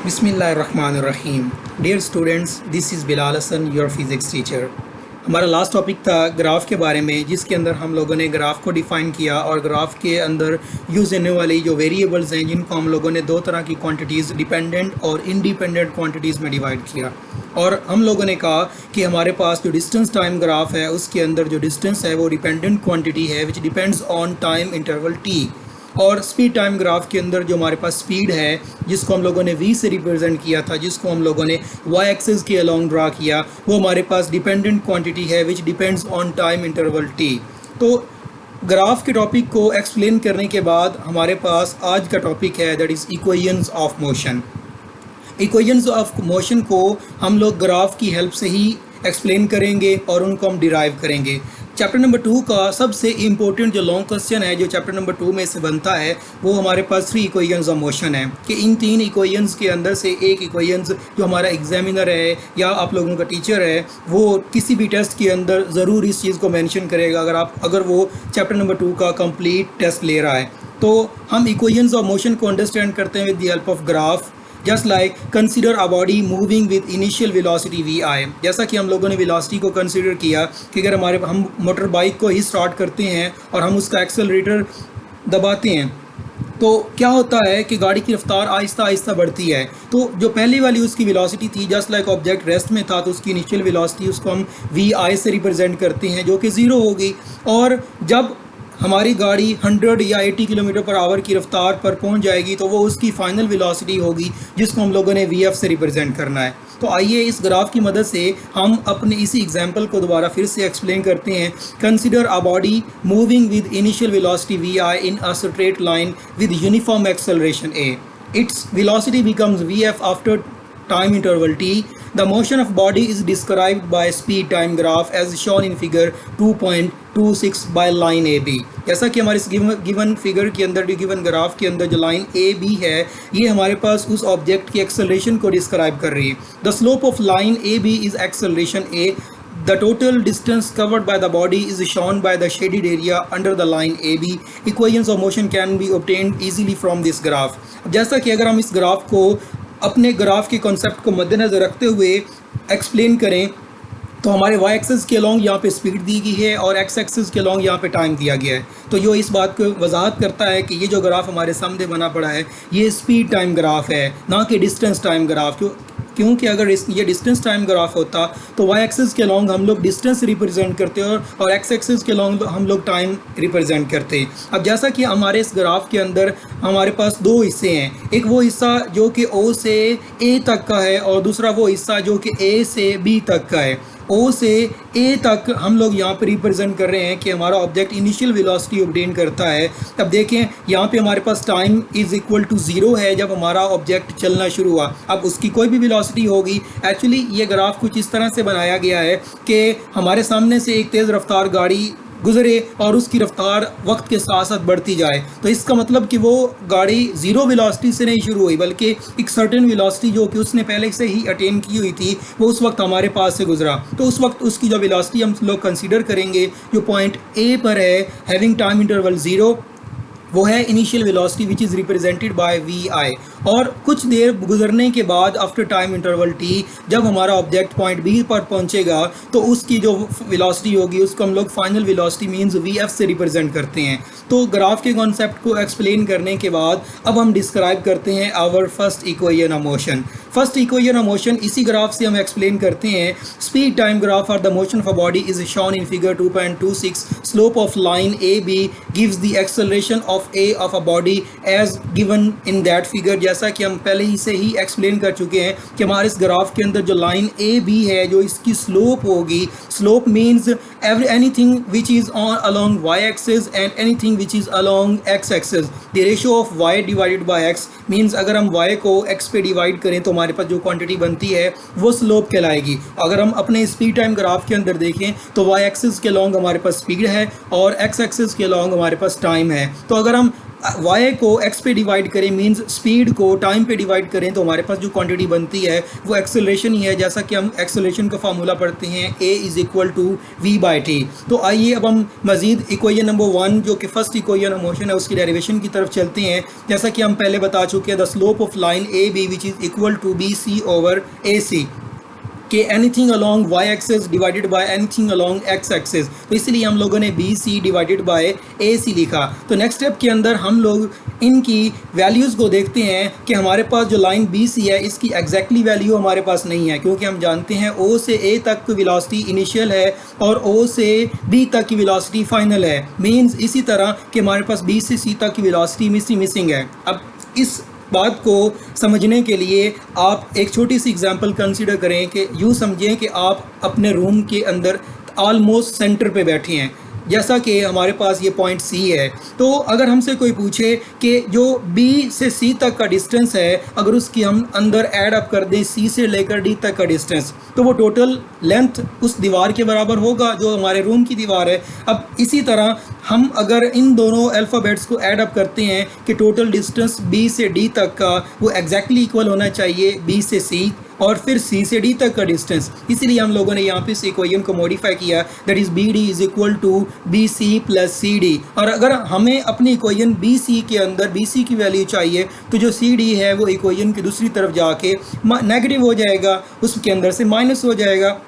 बिस्मिल्लाहिर्रहमानिर्रहीम। Dear students, this is Bilal Hasan, your physics teacher. हमारा last topic था ग्राफ के बारे में, जिसके अंदर हम लोगों ने ग्राफ को डिफ़ाइन किया और ग्राफ के अंदर यूज़ होने वाली जो वेरिएबल्स हैं जिनको हम लोगों ने दो तरह की क्वांटिटीज़, डिपेंडेंट और इंडिपेंडेंट क्वांटिटीज़ में डिवाइड किया। और हम लोगों ने कहा कि हमारे पास जो डिस्टेंस टाइम ग्राफ है उसके अंदर जो डिस्टेंस है वो डिपेंडेंट क्वांटिटी है which depends on time interval T. और स्पीड टाइम ग्राफ के अंदर जो हमारे पास स्पीड है जिसको हम लोगों ने v से रिप्रेजेंट किया था, जिसको हम लोगों ने y एक्सिस के अलोंग ड्रा किया, वो हमारे पास डिपेंडेंट क्वांटिटी है which depends on time interval t। तो ग्राफ के टॉपिक को एक्सप्लेन करने के बाद हमारे पास आज का टॉपिक है that is equations of motion. Equations of motion को हम लोग ग्राफ की हेल्प से ही एक्सप्लेन करेंगे और उनको हम डिराइव करेंगे। चैप्टर नंबर 2 का सबसे इम्पोर्टेंट जो लॉन्ग क्वेश्चन है जो चैप्टर नंबर 2 में से बनता है वो हमारे पास 3 इक्वेशंस ऑफ मोशन है कि इन 3 इक्वेशंस के अंदर से एक इक्वेशंस जो हमारा एग्जामिनर है या आप लोगों का टीचर है वो किसी भी टेस्ट के अंदर ज़रूर इस चीज़ को मेंशन करेगा अगर वो चैप्टर नंबर 2 का कंप्लीट टेस्ट ले रहा है। तो हम इक्वेशंस ऑफ मोशन को अंडरस्टैंड करते हैं with the help of graph. Just like consider a body moving with initial velocity vi। जैसा कि हम लोगों ने वेलोसिटी को कंसिडर किया कि अगर हम मोटर बाइक को ही स्टार्ट करते हैं और हम उसका एक्सेलरेटर दबाते हैं तो क्या होता है कि गाड़ी की रफ्तार आहिस्ता आहिस्ता बढ़ती है। तो जो पहली वाली उसकी वेलोसिटी थी, जस्ट लाइक ऑब्जेक्ट रेस्ट में था, तो उसकी इनिशियल वेलोसिटी उसको हम vi से रिप्रेजेंट करते हैं जो कि 0 होगी। और जब हमारी गाड़ी 100 या 80 किलोमीटर पर आवर की रफ्तार पर पहुंच जाएगी तो वो उसकी फाइनल वेलोसिटी होगी जिसको हम लोगों ने vf से रिप्रेजेंट करना है। तो आइए इस ग्राफ की मदद से हम अपने इसी एग्जांपल को दोबारा फिर से एक्सप्लेन करते हैं। Consider a body moving with initial velocity vi in a straight line with uniform acceleration a। Its velocity becomes vf after time interval t. The motion of body is described by speed time graph as shown in figure 2.26 by line AB। जैसा कि हमारे इस given figure के अंदर, given graph के अंदर जो line AB है ये हमारे पास उस ऑब्जेक्ट की एक्सेलरेशन को डिस्क्राइब कर रही है। The slope of line AB is acceleration A. The total distance covered by the body is shown by the shaded area under the line AB. Equations of motion can be obtained easily from this graph। जैसा कि अगर हम इस graph को अपने graph के concept को मद्देनज़र रखते हुए एक्सप्लेन करें तो हमारे y एक्सिस के अलॉन्ग यहाँ पे स्पीड दी गई है और x एक्सिस के अलॉन्ग यहाँ पे टाइम दिया गया है। तो जो इस बात को वजाहत करता है कि ये जो ग्राफ हमारे सामने बना पड़ा है ये स्पीड टाइम ग्राफ है, ना कि डिस्टेंस टाइम ग्राफ। क्योंकि अगर ये डिस्टेंस टाइम ग्राफ होता तो y एक्सिस के अलॉन्ग हम लोग डिस्टेंस रिप्रेजेंट करते और x एक्सिस के अलॉन्ग हम लोग टाइम रिप्रेजेंट करते। अब जैसा कि हमारे इस ग्राफ के अंदर हमारे पास 2 हिस्से हैं, एक वो हिस्सा जो कि O से A तक का है और दूसरा वो हिस्सा जो कि A से B तक का है। O से A तक हम लोग यहाँ पर रिप्रेजेंट कर रहे हैं कि हमारा ऑब्जेक्ट इनिशियल वेलोसिटी ऑब्टेन करता है। अब देखें यहाँ पे हमारे पास टाइम इज़ इक्वल टू 0 है जब हमारा ऑब्जेक्ट चलना शुरू हुआ। अब उसकी कोई भी वेलोसिटी होगी। एक्चुअली ये ग्राफ कुछ इस तरह से बनाया गया है कि हमारे सामने से एक तेज़ रफ्तार गाड़ी गुजरे और उसकी रफ्तार वक्त के साथ साथ बढ़ती जाए। तो इसका मतलब कि वो गाड़ी 0 वेलोसिटी से नहीं शुरू हुई बल्कि एक सर्टेन वेलोसिटी जो कि उसने पहले से ही अटेन की हुई थी वो उस वक्त हमारे पास से गुजरा। तो उस वक्त उसकी जो वेलोसिटी हम लोग कंसीडर करेंगे जो पॉइंट A पर है हैविंग टाइम इंटरवल 0, वो है initial velocity which is represented by vi। और कुछ देर गुजरने के बाद आफ्टर टाइम इंटरवल t जब हमारा ऑब्जेक्ट पॉइंट B पर पहुंचेगा तो उसकी जो वेलोसिटी होगी उसको हम लोग फाइनल वेलोसिटी मींस vf से रिप्रेजेंट करते हैं। तो ग्राफ के कॉन्सेप्ट को एक्सप्लेन करने के बाद अब हम डिस्क्राइब करते हैं our first equation of motion. First equation of motion इसी ग्राफ से हम एक्सप्लेन करते हैं। Speed time graph for the motion of a body is shown in figure 2.26। Slope of line AB gives the acceleration of A of a body as given in that figure. जैसा कि हम पहले ही से ही explain कर चुके हैं कि हमारे इस ग्राफ के अंदर जो लाइन AB है जो इसकी स्लोप होगी, slope means anything which is on along y axis and anything which is along x axis. The ratio of y divided by x means अगर हम y को x पे डिवाइड करें तो हमारे पास जो क्वांटिटी बनती है वो स्लोप कहलाएगी। अगर हम अपने स्पीड टाइम ग्राफ के अंदर देखें तो y एक्सिस के अलॉन्ग हमारे पास स्पीड है और x एक्सिस के अलॉन्ग हमारे पास टाइम है। तो अगर हम वाई को एक्स पे डिवाइड करें मींस स्पीड को टाइम पे डिवाइड करें तो हमारे पास जो क्वांटिटी बनती है वो एक्सेलरेशन ही है। जैसा कि हम एक्सेलरेशन का फार्मूला पढ़ते हैं a is equal to v by t. तो आइए अब हम मज़ीद इक्वेशन नंबर 1 जो कि फर्स्ट इक्वेशन ऑफ मोशन है उसकी डेरिवेशन की तरफ चलते हैं। जैसा कि हम पहले बता चुके हैं the slope of line A B which is equal to B C over A C कि anything along Y axis divided by anything along X axis. तो इसलिए हम लोगों ने B C divided by A C लिखा। तो next step के अंदर हम लोग इनकी वैल्यूज़ को देखते हैं कि हमारे पास जो लाइन बी सी है इसकी एग्जैक्टली वैल्यू हमारे पास नहीं है, क्योंकि हम जानते हैं ओ से ए तक की वेलोसिटी इनिशियल है और ओ से बी तक की वेलोसिटी फाइनल है। मींस इसी तरह कि हमारे पास बी से सी तक की वेलोसिटी मिसिंग है। अब इस बात को समझने के लिए आप एक छोटी सी एग्जांपल कंसीडर करें कि यूँ समझें कि आप अपने रूम के अंदर ऑलमोस्ट सेंटर पे बैठे हैं। जैसा कि हमारे पास ये पॉइंट सी है, तो अगर हमसे कोई पूछे कि जो बी से सी तक का डिस्टेंस है अगर उसकी हम अंदर ऐड अप कर दें सी से लेकर डी तक का डिस्टेंस, तो वो टोटल लेंथ उस दीवार के बराबर होगा जो हमारे रूम की दीवार है। अब इसी तरह हम अगर इन दोनों अल्फ़ाबेट्स को ऐड अप करते हैं कि टोटल डिस्टेंस बी से डी तक का वो एग्जैक्टली इक्वल होना चाहिए बी से सी और फिर सी से डी तक का डिस्टेंस। इसीलिए हम लोगों ने यहाँ पे इस इक्वेशन को मॉडिफाई किया, that is B D is equal to B C plus C D. और अगर हमें अपनी इक्वेशन बी सी के अंदर बी सी की वैल्यू चाहिए तो जो सी डी है वो इक्वेशन की दूसरी तरफ जाके नेगेटिव हो जाएगा, उसके अंदर से माइनस हो जाएगा।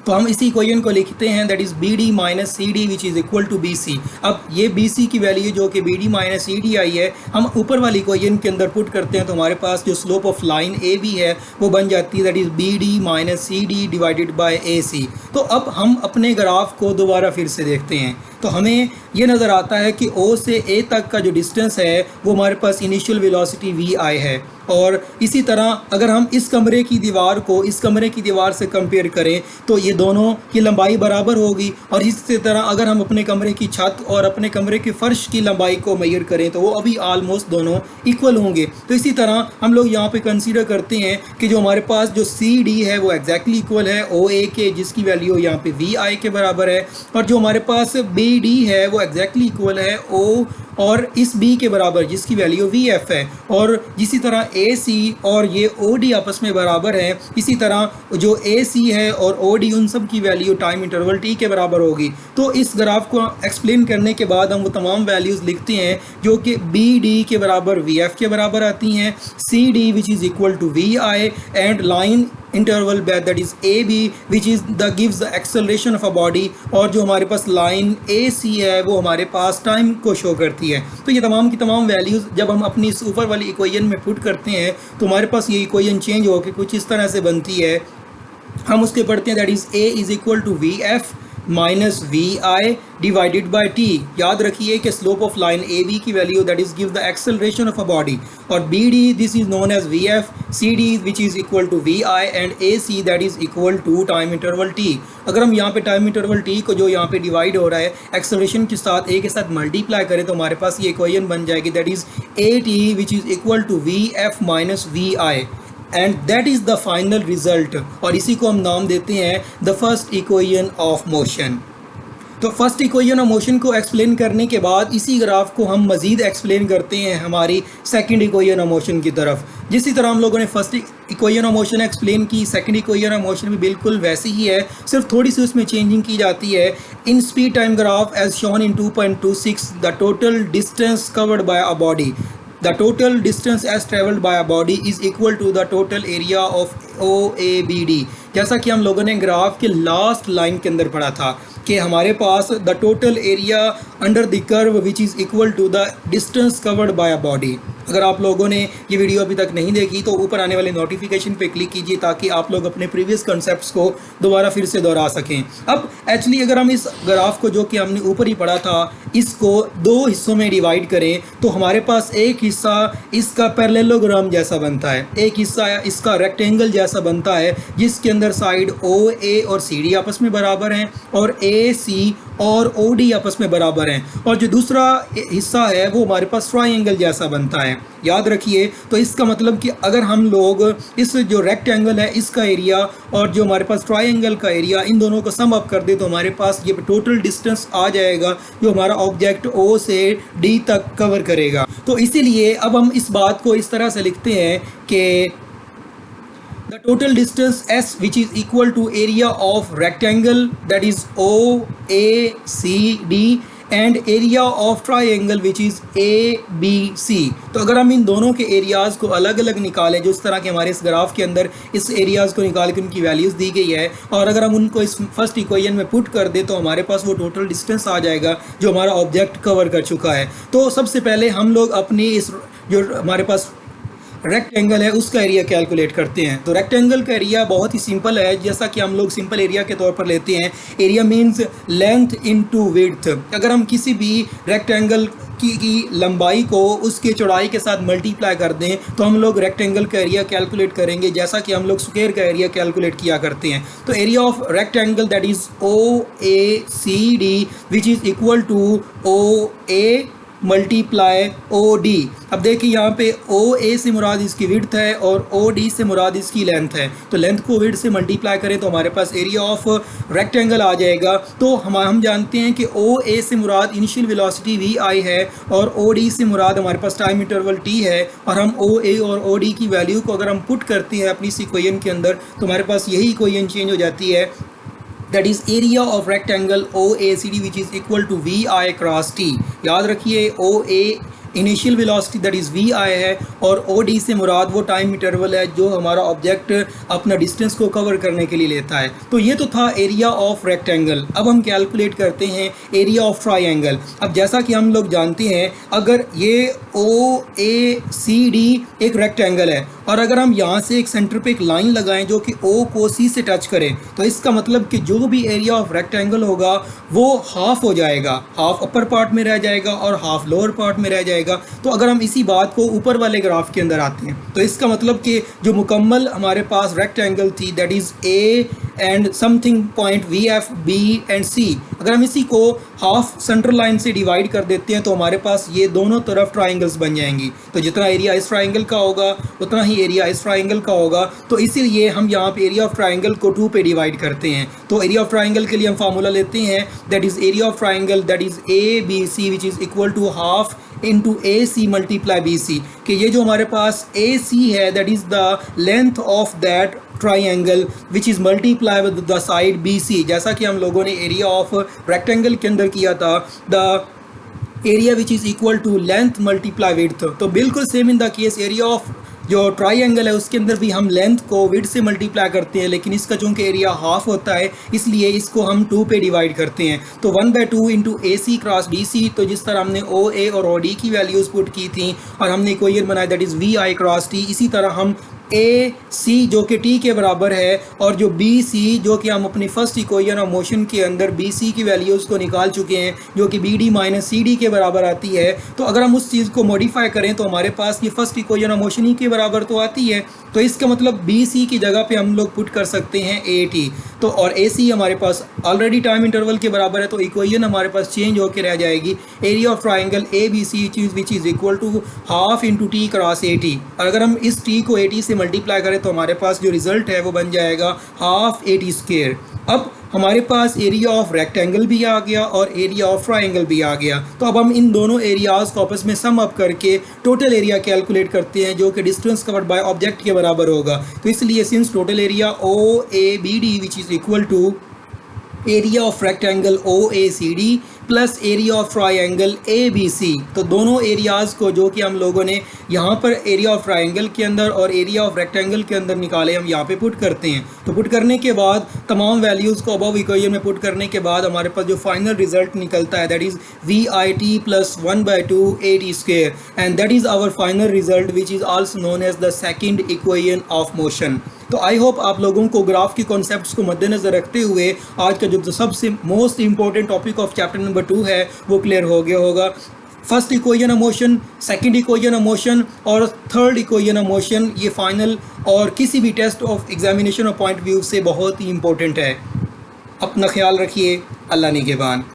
तो हम इसी इक्वेशन को लिखते हैं that is B D minus C D which is equal to B C. अब ये बी सी की वैल्यू जो कि B D minus C D आई है हम ऊपर वाली इक्वेशन के अंदर पुट करते हैं तो हमारे पास जो slope of line A B है वो बन जाती है that is B D minus C D divided by A C. तो अब हम अपने ग्राफ को दोबारा फिर से देखते हैं तो हमें ये नज़र आता है कि ओ से ए तक का जो डिस्टेंस है वो हमारे पास इनिशियल वेलोसिटी वी आई है। और इसी तरह अगर हम इस कमरे की दीवार को इस कमरे की दीवार से कंपेयर करें तो ये दोनों की लंबाई बराबर होगी। और इसी तरह अगर हम अपने कमरे की छत और अपने कमरे के फ़र्श की लंबाई को मेजर करें तो वो अभी आलमोस्ट दोनों इक्वल होंगे। तो इसी तरह हम लोग यहाँ पे कंसीडर करते हैं कि जो हमारे पास जो सी डी है वो एग्जैक्टली इक्वल है ओ ए के, जिसकी वैल्यू यहाँ पे वी आई के बराबर है। और जो हमारे पास बी डी है वो एग्जैक्टली इक्वल है ओ और इस बी के बराबर जिसकी वैल्यू वी एफ है। और इसी तरह ए सी और ये ओ डी आपस में बराबर हैं। इसी तरह जो ए सी है और ओ डी उन सब की वैल्यू टाइम इंटरवल टी के बराबर होगी। तो इस ग्राफ को एक्सप्लेन करने के बाद हम वो तमाम वैल्यूज़ लिखते हैं जो कि बी डी के बराबर वी एफ के बराबर आती हैं, C D which is equal to we I and line interval that is AB which is the gives the acceleration of a body। और जो हमारे पास लाइन AC है वो हमारे पास टाइम को शो करती है। तो ये तमाम की तमाम वैल्यूज़ जब हम अपनी इस ऊपर वाली इक्वेशन में पुट करते हैं तो हमारे पास ये इक्वेशन चेंज होकर कुछ इस तरह से बनती है। हम उसके पढ़ते हैं that is A is equal to V F minus we I divided by T. याद रखिए कि slope of line A B की value that is give the acceleration of a body. और B D this is known as V F, C D which is equal to we I and A C that is equal to time interval T. अगर हम यहाँ पे time interval T को जो यहाँ पे divide हो रहा है एक्सेलरेशन के साथ ए के साथ मल्टीप्लाई करें तो हमारे पास ये इक्वेशन बन जाएगी that is a t which is equal to V F minus we I and that is the final result. और इसी को हम नाम देते हैं the first equation of motion. तो फर्स्ट इक्वेशन ऑफ मोशन को एक्सप्लेन करने के बाद इसी ग्राफ को हम मज़ीद एक्सप्लेन करते हैं हमारी सेकंड इक्वेशन ऑफ मोशन की तरफ। जिस तरह हम लोगों ने first equation of motion explain की, सेकंड इक्वेशन ऑफ मोशन भी बिल्कुल वैसी ही है, सिर्फ थोड़ी सी उसमें चेंजिंग की जाती है। In speed time graph as shown in 2.26 the total distance covered by a body, the total distance as traveled by a body is equal to the total area of OABD। जैसा कि हम लोगों ने graph के last line के अंदर पढ़ा था कि हमारे पास the total area under the curve which is equal to the distance covered by a body. अगर आप लोगों ने ये वीडियो अभी तक नहीं देखी तो ऊपर आने वाले नोटिफिकेशन पे क्लिक कीजिए ताकि आप लोग अपने प्रीवियस कॉन्सेप्ट्स को दोबारा फिर से दोहरा सकें। अब एक्चुअली अगर हम इस ग्राफ को जो कि हमने ऊपर ही पढ़ा था इसको दो हिस्सों में डिवाइड करें तो हमारे पास एक हिस्सा इसका पैरेललोग्राम जैसा बनता है, एक हिस्सा इसका रेक्टेंगल जैसा बनता है जिसके अंदर साइड ओ ए और सी डी आपस में बराबर हैं और ए सी और ओ डी आपस में बराबर हैं। और जो दूसरा हिस्सा है वो हमारे पास ट्राइंगल जैसा बनता है। याद रखिए। तो इसका मतलब कि अगर हम लोग इस जो रेक्टेंगल है इसका एरिया और जो हमारे पास ट्राइंगल का एरिया, इन दोनों को सम अप कर दे तो हमारे पास ये टोटल डिस्टेंस आ जाएगा जो हमारा ऑब्जेक्ट O से D तक कवर करेगा। तो इसीलिए अब हम इस बात को इस तरह से लिखते हैं कि the total distance S which is equal to area of rectangle that is OACD and area of triangle which is ABC। तो अगर हम इन दोनों के एरियाज़ को अलग अलग निकालें, जो इस तरह के हमारे इस ग्राफ के अंदर इस एरियाज़ को निकाल के उनकी वैल्यूज़ दी गई है, और अगर हम उनको इस फर्स्ट इक्वेशन में पुट कर दें तो हमारे पास वो टोटल डिस्टेंस आ जाएगा जो हमारा ऑब्जेक्ट कवर कर चुका है। तो सबसे पहले हम लोग अपनी इस जो हमारे पास रेक्टेंगल है उसका एरिया कैलकुलेट करते हैं। तो रेक्टेंगल का एरिया बहुत ही सिंपल है, जैसा कि हम लोग सिंपल एरिया के तौर पर लेते हैं। Area means length into width. अगर हम किसी भी रेक्टेंगल की लंबाई को उसके चौड़ाई के साथ मल्टीप्लाई कर दें तो हम लोग रेक्टेंगल का एरिया कैलकुलेट करेंगे, जैसा कि हम लोग स्क्वायर का एरिया कैलकुलेट किया करते हैं। तो area of rectangle that is OACD which is equal to OA multiply OD। अब देखिए यहाँ पे OA से मुराद इसकी विड्थ है और OD से मुराद इसकी लेंथ है। तो लेंथ को विड्थ से मल्टीप्लाई करें तो हमारे पास एरिया ऑफ रेक्टेंगल आ जाएगा। तो हम जानते हैं कि OA से मुराद इनिशियल वेलोसिटी VI है और OD से मुराद हमारे पास टाइम इंटरवल T है, और हम OA और OD की वैल्यू को अगर हम पुट करते हैं अपनी इस इक्वेशन के अंदर तो हमारे पास यही इक्वेशन चेंज हो जाती है, that is area of rectangle OACD which is equal to VI cross T। याद रखिए OA initial velocity that is VI है और OD से मुराद वो टाइम इंटरवल है जो हमारा ऑब्जेक्ट अपना डिस्टेंस को कवर करने के लिए लेता है। तो ये तो था एरिया ऑफ रेक्टेंगल। अब हम कैलकुलेट करते हैं एरिया ऑफ ट्राइंगल। अब जैसा कि हम लोग जानते हैं, अगर ये OACD एक रेक्टेंगल है और अगर हम यहाँ से एक सेंटर पे एक लाइन लगाएं जो कि O को C से टच करें, तो इसका मतलब कि जो भी एरिया ऑफ रेक्टेंगल होगा वो हाफ हो जाएगा, हाफ अपर पार्ट में रह जाएगा और हाफ लोअर पार्ट में रह जाएगा। तो अगर हम इसी बात को ऊपर वाले ग्राफ के अंदर आते हैं तो इसका मतलब कि जो मुकम्मल हमारे पास रेक्टेंगल थी that is A and something point VF B and C, अगर हम इसी को हाफ सेंट्रल लाइन से डिवाइड कर देते हैं तो हमारे पास ये दोनों तरफ ट्राइंगल्स बन जाएंगी। तो जितना एरिया इस ट्राइंगल का होगा उतना ही एरिया इस ट्राइंगल का होगा। तो इसीलिए हम यहाँ पे एरिया ऑफ ट्राइंगल को 2 पे डिवाइड करते हैं। तो एरिया ऑफ ट्राइंगल के लिए हम फार्मूला लेते हैं that is area of triangle that is ABC which is equal to half into AC multiply BC, कि ये जो हमारे पास AC है that is the length of that triangle which is multiply with the side BC, जैसा कि हम लोगों ने एरिया ऑफ रेक्टेंगल के अंदर किया था, the area which is equal to length multiply width. तो बिल्कुल same in the case area of जो ट्राइंगल है उसके अंदर भी हम लेंथ को विड्थ से मल्टीप्लाई करते हैं, लेकिन इसका चूँकि एरिया हाफ होता है इसलिए इसको हम 2 पे डिवाइड करते हैं। तो 1/2 इंटू AC क्रॉस BC, तो जिस तरह हमने OA और OD की वैल्यूज़ पुट की थी और हमने इक्वेशन बनाया that is VI cross T, इसी तरह हम AC जो कि T के बराबर है और जो BC जो कि हम अपनी फर्स्ट इक्वेशन ऑफ मोशन के अंदर BC की वैल्यूज़ को निकाल चुके हैं जो कि BD माइनस CD के बराबर आती है। तो अगर हम उस चीज़ को मॉडिफाई करें तो हमारे पास ये फर्स्ट इक्वेशन ऑफ मोशन ही के बराबर तो आती है। तो इसका मतलब BC की जगह पे हम लोग पुट कर सकते हैं AT। तो और AC हमारे पास ऑलरेडी टाइम इंटरवल के बराबर है, तो इक्वेशन हमारे पास चेंज होकर रह जाएगी area of triangle ABC which is equal to half into T cross AT। और अगर हम इस T को AT से मल्टीप्लाई करें तो हमारे पास जो रिजल्ट है वो बन जाएगा हाफ AT स्क्वायर। अब हमारे पास एरिया ऑफ रेक्टेंगल भी आ गया और एरिया ऑफ ट्राइंगल भी आ गया। तो अब हम इन दोनों एरियाज़ को आपस में सम अप करके टोटल एरिया कैलकुलेट करते हैं जो कि डिस्टेंस कवर्ड बाय ऑब्जेक्ट के बराबर होगा। तो इसलिए since total area OABD which is equal to area of rectangle OACD plus area of triangle ABC, तो दोनों एरियाज़ को जो कि हम लोगों ने यहाँ पर एरिया ऑफ ट्राइंगल के अंदर और एरिया ऑफ रेक्टेंगल के अंदर निकाले हम यहाँ पे पुट करते हैं। तो पुट करने के बाद तमाम वैल्यूज़ को अबव इक्वेशन में पुट करने के बाद हमारे पास जो फाइनल रिजल्ट निकलता है that is VIT plus 1/2 AT square and that is our final result which is also known as the second equation of motion. तो आई होप आप लोगों को ग्राफ के कॉन्सेप्ट्स को मद्देनज़र रखते हुए आज का जो सबसे most important topic of chapter number 2 है वो क्लियर हो गया होगा। First equation of motion, second equation of motion और थर्ड इक्वेशन ऑफ मोशन, ये फाइनल और किसी भी टेस्ट ऑफ एग्जामिनेशन और पॉइंट व्यू से बहुत ही इंपॉर्टेंट है। अपना ख्याल रखिए। अल्लाह निगहबान।